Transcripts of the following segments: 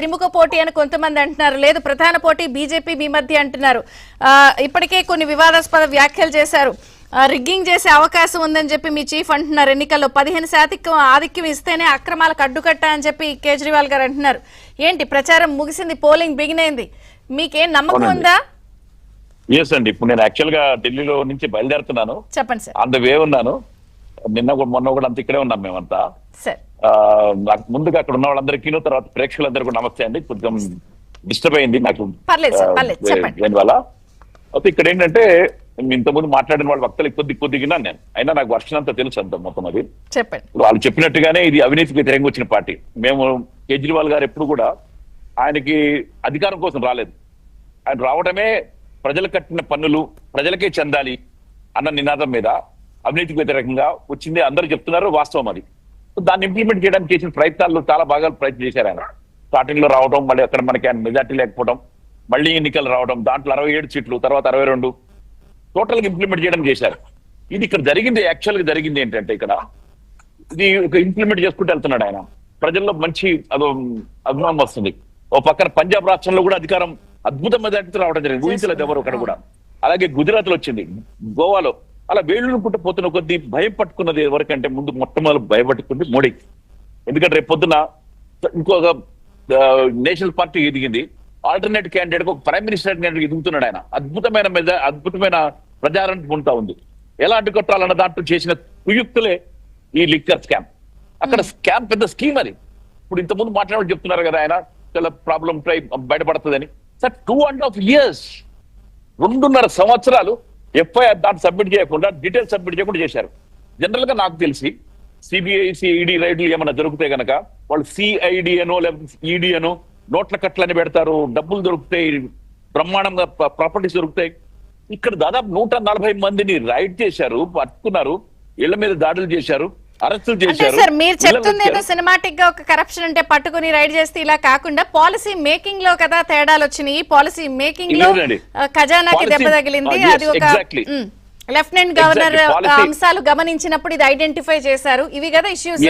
త్రిముఖ పోటీ అని కొంతమంది అంటున్నారు. లేదు, ప్రధాన పోటీ బీజేపీ మీ మధ్య అంటున్నారు. ఇప్పటికే కొన్ని వివాదాస్పద వ్యాఖ్యలు చేశారు. రిగ్గింగ్ చేసే అవకాశం ఉందని చెప్పి మీ చీఫ్ అంటున్నారు. ఎన్నికల్లో 15% ఆధిక్యం ఇస్తేనే అక్రమాలకు అడ్డుకట్ట అని చెప్పి కేజ్రీవాల్ గారు అంటున్నారు. ఏంటి, ప్రచారం ముగిసింది, పోలింగ్ బిగిన్ అయింది, మీకేం నమ్మకం ఉందా? ఎస్ అండి, ఇప్పుడు నేను యాక్చువల్ గా ఢిల్లీలో నుంచి బయలుదేరుతున్నాను. చెప్పండి సార్. ఆన్ ద వే ఉన్నాను. నిన్న మొన్న కూడా అంత ఇక్కడే ఉన్నాం మేమంతా. నాకు ముందుగా అక్కడ ఉన్న వాళ్ళందరికీ, తర్వాత ప్రేక్షకులందరికీ నమస్తే అండి. కొంచెం డిస్టర్బ్ అయింది నాకు దానివల్ల. అయితే ఇక్కడ ఏంటంటే ఇంతకుముందు మాట్లాడిన వాళ్ళ వక్తలు కొద్దిగా నేను అయినా నాకు వర్షన్ అంతా తెలుసు అంత మొత్తం. అది చెప్పండి. వాళ్ళు చెప్పినట్టుగానే ఇది అవినీతికి వ్యతిరేకంగా వచ్చిన పార్టీ. మేము కేజ్రీవాల్ గారు ఎప్పుడు కూడా ఆయనకి అధికారం కోసం రాలేదు. ఆయన రావడమే ప్రజలు కట్టిన పన్నులు ప్రజలకే చెందాలి అన్న నినాదం మీద అవినీతికి వ్యతిరేకంగా వచ్చింది. అందరూ చెప్తున్నారు, వాస్తవం అది. దాన్ని ఇంప్లిమెంట్ చేయడానికి చేసిన ప్రయత్నాలు చాలా బాగా ప్రయత్నం చేశారు ఆయన. స్టార్టింగ్ లో రావడం, మళ్ళీ అక్కడ మనకి ఆయన మెజార్టీ లేకపోవడం, మళ్ళీ ఎన్నికలు రావడం, దాంట్లో 67 సీట్లు, తర్వాత 62 టోటల్ గా ఇంప్లిమెంట్ చేయడం చేశారు. ఇది ఇక్కడ జరిగింది, యాక్చువల్ గా జరిగింది ఏంటంటే ఇక్కడ ఇది ఒక ఇంప్లిమెంట్ చేసుకుంటూ వెళ్తున్నాడు ఆయన. ప్రజల్లో మంచి అభిమానం వస్తుంది. ఓ పక్కన పంజాబ్ రాష్ట్రంలో కూడా అధికారం అద్భుత మెజార్టీతో రావడం జరిగింది, ఊహించలేదు ఎవరు అక్కడ కూడా. అలాగే గుజరాత్ లో వచ్చింది, గోవాలో. అలా వేళ్ళుకుంటూ పోతున్న కొద్దీ భయం పట్టుకున్నది ఎవరికంటే ముందు మొట్టమొదటి భయపట్టుకుంది మోడీ. ఎందుకంటే రేపు పొద్దున ఇంకొక నేషనల్ పార్టీ ఎదిగింది, ఆల్టర్నేట్ క్యాండిడేట్ ఒక ప్రైమ్ మినిస్టర్ క్యాండిడేట్ ఎదుగుతున్నాడు ఆయన. అద్భుతమైన ప్రచారం పొందుతా ఉంది. ఎలా అడ్డుకొట్టాలన్న దాంట్లో చేసిన కుయుక్తులే ఈ లిక్కర్ స్కామ్. అక్కడ స్కామ్ పెద్ద స్కీమ్ అది. ఇప్పుడు ఇంతకుముందు మాట్లాడి చెప్తున్నారు కదా ఆయన చాలా ప్రాబ్లం బయటపడుతుందని. సార్ 2.5 years 2.5 సంవత్సరాలు ఎఫ్ఐఆర్ దాన్ని సబ్మిట్ చేయకుండా, డీటెయిల్స్ సబ్మిట్ చేయకుండా చేశారు. జనరల్ గా నాకు తెలిసి సిబిఐ సిఈడి రైడ్లు ఏమైనా దొరికితే గనక వాళ్ళు సిఐడి అనో లేకపోతే ఈడీ అనో నోట్ల కట్లని పెడతారు, డబ్బులు దొరుకుతాయి, బ్రహ్మాండంగా ప్రాపర్టీస్ దొరుకుతాయి. ఇక్కడ దాదాపు 140 మందిని రైడ్ చేశారు, పట్టుకున్నారు, ఇళ్ల మీద దాడులు చేశారు, అరెస్టులు చేశారు. సార్, మీరు చెప్తుంది ఏదో సినిమాటిక్ గా ఒక కరప్షన్ అంటే పట్టుకుని రైడ్ చేస్తే ఇలా కాకుండా పాలసీ మేకింగ్ లో కదా తేడాలు వచ్చినాయి. పాలసీ మేకింగ్ లో ఖజానాకి దెబ్బ తగిలింది. అది ఒక లెఫ్టినెంట్ గవర్నర్ అంశాలు గమనించినప్పుడు ఇది ఐడెంటిఫై చేశారు. ఇవి కదా ఇష్యూస్.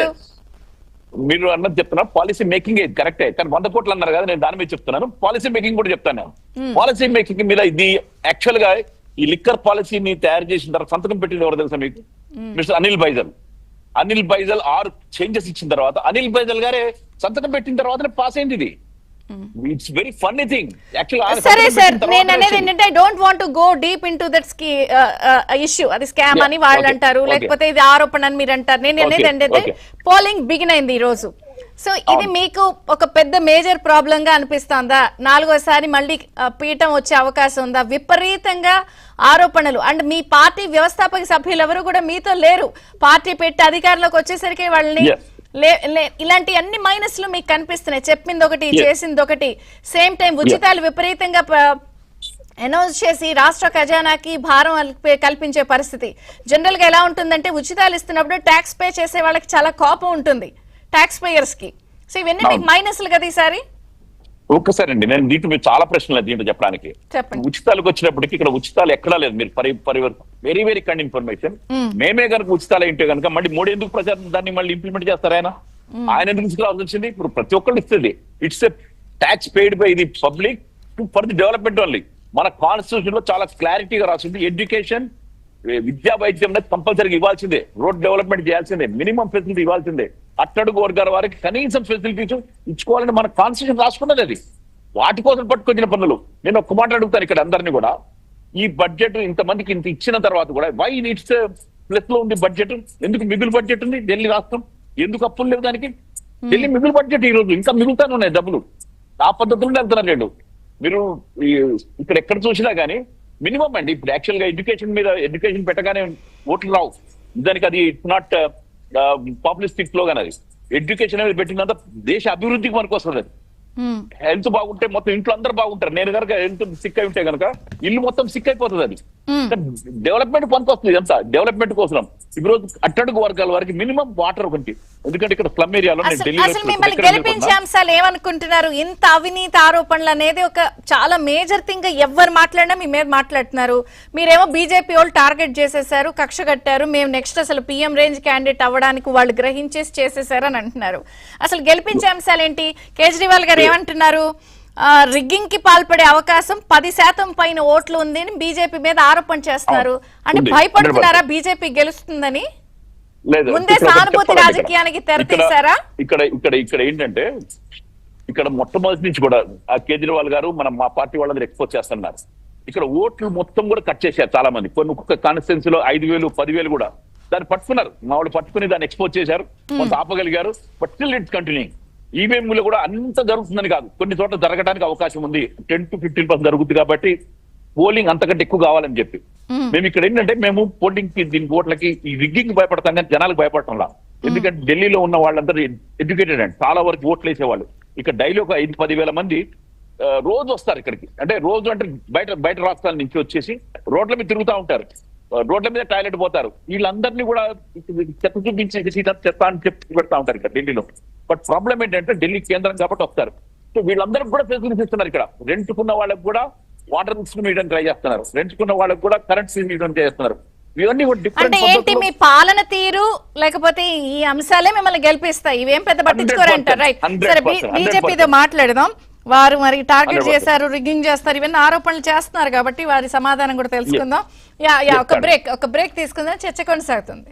మీరు అన్నది చెప్తున్నా, పాలసీ మేకింగ్ కరెక్టే, కానీ 100 కోట్లు అన్నారు కదా, నేను దాని మీద చెప్తున్నాను. పాలసీ మేకింగ్ కూడా చెప్తాను. పాలసీ మేకింగ్ మీద ఇది యాక్చువల్ గా ఈ లిక్కర్ పాలసీని తయారు చేసిన తర్వాత సంతకం పెట్టింది ఎవరు తెలుసా మీకు? మిస్టర్ అనిల్ బైజల్ 6 చేంజెస్ ఇచ్చిన తర్వాత అనిల్ బైజల్ గారే సంతకం పెట్టిన తర్వాతనే పాస్ అయింది ఇది. It's very funny thing actual. సరే సార్, నేను అనేది ఏంటంటే I don't want to go deep into that issue. అది స్కామ్ అని వాళ్ళు అంటారు, లేకపోతే ఇది ఆరోపణ అని మీరు అంటారు. నేను అనేది ఏంటంటే పోలింగ్ బిగిన్ అయింది ఈ రోజు. సో ఇది మీకు ఒక పెద్ద మేజర్ ప్రాబ్లం గా అనిపిస్తుందా? 4వసారి మళ్ళీ పీఠం వచ్చే అవకాశం ఉందా? విపరీతంగా ఆరోపణలు. అండ్ మీ పార్టీ వ్యవస్థాపక సభ్యులు ఎవరు కూడా మీతో లేరు. పార్టీ పెట్టి అధికారంలోకి వచ్చేసరికి వాళ్ళని ఇలాంటి అన్ని మైనస్లు మీకు కనిపిస్తున్నాయి. చెప్పింది ఒకటి, చేసింది ఒకటి. సేమ్ టైం ఉచితాలు విపరీతంగా అనౌన్స్ చేసి రాష్ట్ర ఖజానాకి భారం కల్పించే పరిస్థితి. జనరల్ గా ఎలా ఉంటుందంటే ఉచితాలు ఇస్తున్నప్పుడు ట్యాక్స్ పే చేసే వాళ్ళకి చాలా కోపం ఉంటుంది, ట్యాక్స్ పేయర్స్ కి. సో ఇవన్నీ మీకు మైనస్లు కదా ఈసారి. ఒక్కసారి అండి, నేను దీంట్లో మీరు చాలా ప్రశ్నలు దీంట్లో చెప్పడానికి. ఉచితాలకు వచ్చినప్పటికీ ఇక్కడ ఉచితాలు ఎక్కడా లేదు. మీరు వెరీ వెరీ కైండ్ ఇన్ఫర్మేషన్. మేమే కనుక ఉచితాలు ఏంటో కనుక మళ్ళీ మోడీ ఎందుకు ప్రచారం దాన్ని మళ్ళీ ఇంప్లిమెంట్ చేస్తారు? ఆయన ఎందుకు తీసుకురావాల్సి వచ్చింది? ఇప్పుడు ప్రతి ఒక్కళ్ళు ఇస్తుంది. It's a tax paid by the public for the development only. మన కాన్స్టిట్యూషన్ లో చాలా క్లారిటీగా రాసింది, ఎడ్యుకేషన్, విద్యా వైద్యం కంపల్సరీగా ఇవ్వాల్సిందే, రోడ్ డెవలప్మెంట్ చేయాల్సిందే, మినిమం ఫెసిలిటీ ఇవ్వాల్సిందే, అట్టడుగు వర్గాల వారికి కనీసం ఫెసిలిటీస్ ఇచ్చుకోవాలని మన కాన్స్టిట్యూషన్ రాసుకున్నది. అది వాటి కోసం పట్టుకొచ్చిన పనులు. నేను ఒక్క మాట అడుగుతాను ఇక్కడ అందరినీ కూడా, ఈ బడ్జెట్ ఇంతమందికి ఇంత ఇచ్చిన తర్వాత కూడా వై ఇట్స్ ప్లస్ లో ఉంది బడ్జెట్? ఎందుకు మిగులు బడ్జెట్ ఉంది ఢిల్లీ రాష్ట్రం? ఎందుకు అప్పులు లేవు దానికి? ఢిల్లీ మిగులు బడ్జెట్ ఈ రోజు ఇంకా మిగులుతానే ఉన్నాయి డబ్బులు. ఆ పద్ధతుల్లో వెళ్తున్నారు నేను. మీరు ఇక్కడ ఎక్కడ చూసినా కానీ మినిమం అండి. ఇప్పుడు యాక్చువల్ గా ఎడ్యుకేషన్ పెట్టగానే ఓట్లు రావు దానికి. అది ఇట్స్ నాట్ పాపులిస్టిక్ స్లోగన్. అది ఎడ్యుకేషన్ అనేది పెట్టినంత దేశ అభివృద్ధికి మనకు వస్తుంది. హెల్త్ బాగుంటే మొత్తం ఇంట్లో అందరూ బాగుంటారు. నేను కనుక హెల్త్ సిక్ అయి ఉంటే కనుక ఇల్లు మొత్తం సిక్ అయిపోతుంది. అది డెవలప్మెంట్ పనికి వస్తుంది. ఎంత డెవలప్మెంట్ కోసం ఈ రోజు అట్టడుగు వర్గాల వారికి మినిమం వాటర్ ఒకటి, ఎందుకంటే ఇక్కడ స్లమ్ ఏరియాలో నేను అసలు ఢిల్లీలో అసలు మిమ్మల్ని ఎక్కడ గెలిపించే వెళ్ళకుండా- అంశాలు ఏమనుకుంటున్నారు? ఇంత అవినీతి ఆరోపణలు అనేది ఒక చాలా మేజర్ థింగ్. ఎవరు మాట్లాడినా మీ మీద మాట్లాడుతున్నారు. మీరేమో బీజేపీ వాళ్ళు టార్గెట్ చేసేసారు, కక్ష కట్టారు, మేము నెక్స్ట్ అసలు పీఎం రేంజ్ క్యాండిడేట్ అవ్వడానికి వాళ్ళు గ్రహించేసి చేసేసారు అని అంటున్నారు. అసలు గెలిపించే అంశాలు ఏంటి? కేజ్రీవాల్ గారు ఏమంటున్నారు? రిగ్గింగ్ కి పాల్పడే అవకాశం 10% పైన ఓట్లు ఉంది అని బీజేపీ మీద ఆరోపణ చేస్తున్నారు. అంటే ఉంది. భయపడుతున్నారా బీజేపీ గెలుస్తుందని? లేదు, ముందే ఇక్కడ ఒకటి సానుభూతి చెప్పాలండి రాజకీయానికి తెర ఇక్కడ. తీశారా? ఇక్కడ ఏంటంటే ఇక్కడ మొట్టమొదటి నుంచి కూడా ఆ కేజ్రీవాల్ గారు మా పార్టీ వాళ్ళందరూ ఎక్స్పోజ్ చేస్తున్నారు. ఇక్కడ ఓట్లు మొత్తం కూడా కట్ చేశారు చాలా మంది. కొన్ని ఒక్కొక్క కాన్స్టిట్యున్సీ లో 5,000, 10,000 కూడా దాన్ని పట్టుకున్నారు. మా వాళ్ళు పట్టుకుని దాన్ని ఎక్స్పోజ్ చేశారు, కొంత ఆపగలిగారు. But still it's continuing. ఈవీఎంలు కూడా అంత జరుగుతుందని కాదు, కొన్ని చోట్ల జరగడానికి అవకాశం ఉంది. 10 to 15% జరుగుతుంది కాబట్టి పోలింగ్ అంతకంటే ఎక్కువ కావాలని చెప్పి మేము ఇక్కడ ఏంటంటే మేము పోలింగ్ కి దీని ఓట్లకి ఈ రిగ్గింగ్ భయపడతాం కానీ జనాలకు భయపడటంలా. ఎందుకంటే ఢిల్లీలో ఉన్న వాళ్ళందరూ ఎడ్యుకేటెడ్ అండి, చాలా వరకు ఓట్లు వేసేవాళ్ళు. ఇక్కడ డైలీ ఒక 5-10 వేల మంది రోజు వస్తారు ఇక్కడికి. అంటే రోజు అంటే బయట రాష్ట్రాల నుంచి వచ్చేసి రోడ్ల మీద తిరుగుతూ ఉంటారు, రోడ్ల మీద టాయిలెట్ పోతారు. వీళ్ళందరినీ కూడా చెత్త చూపించేసి చెత్త అని చెప్పి పెడతా ఉంటారు ఇక్కడ ఢిల్లీలో. బట్ ప్రాబ్లం ఏంటంటే ఢిల్లీ కేంద్రం కాబట్టి వస్తారు. సో వీళ్ళందరికీ కూడా ఫెసిలిటీస్ ఇస్తున్నారు. ఇక్కడ రెంట్కున్న వాళ్ళకి కూడా వాటర్ సిస్టమ్ ఇవ్వడం ట్రై చేస్తున్నారు, రెంట్కున్న వాళ్ళకి కూడా కరెంట్ సిస్టమ్ ఇవ్వడం చేస్తున్నారు. ఇవన్నీ కూడా అంటే డిఫరెంట్ ఏంటి మీ పాలన తీరు లేకపోతే ఈ అంశాలే మిమ్మల్ని గెలిపిస్తాయి? ఇవేం పెద్ద పట్టించుకోరంటారు, రైట్? 100%, సరే, 100%. బీజేపీతో మాట్లాడదాం. వారు మరి టార్గెట్ 100%. చేశారు, రిగ్గింగ్ చేస్తారు, ఇవన్నీ ఆరోపణలు చేస్తున్నారు కాబట్టి వారి సమాధానం కూడా తెలుసుకుందాం. యా ఒక బ్రేక్ తీసుకుందాం, చర్చ కొనసాగుతుంది.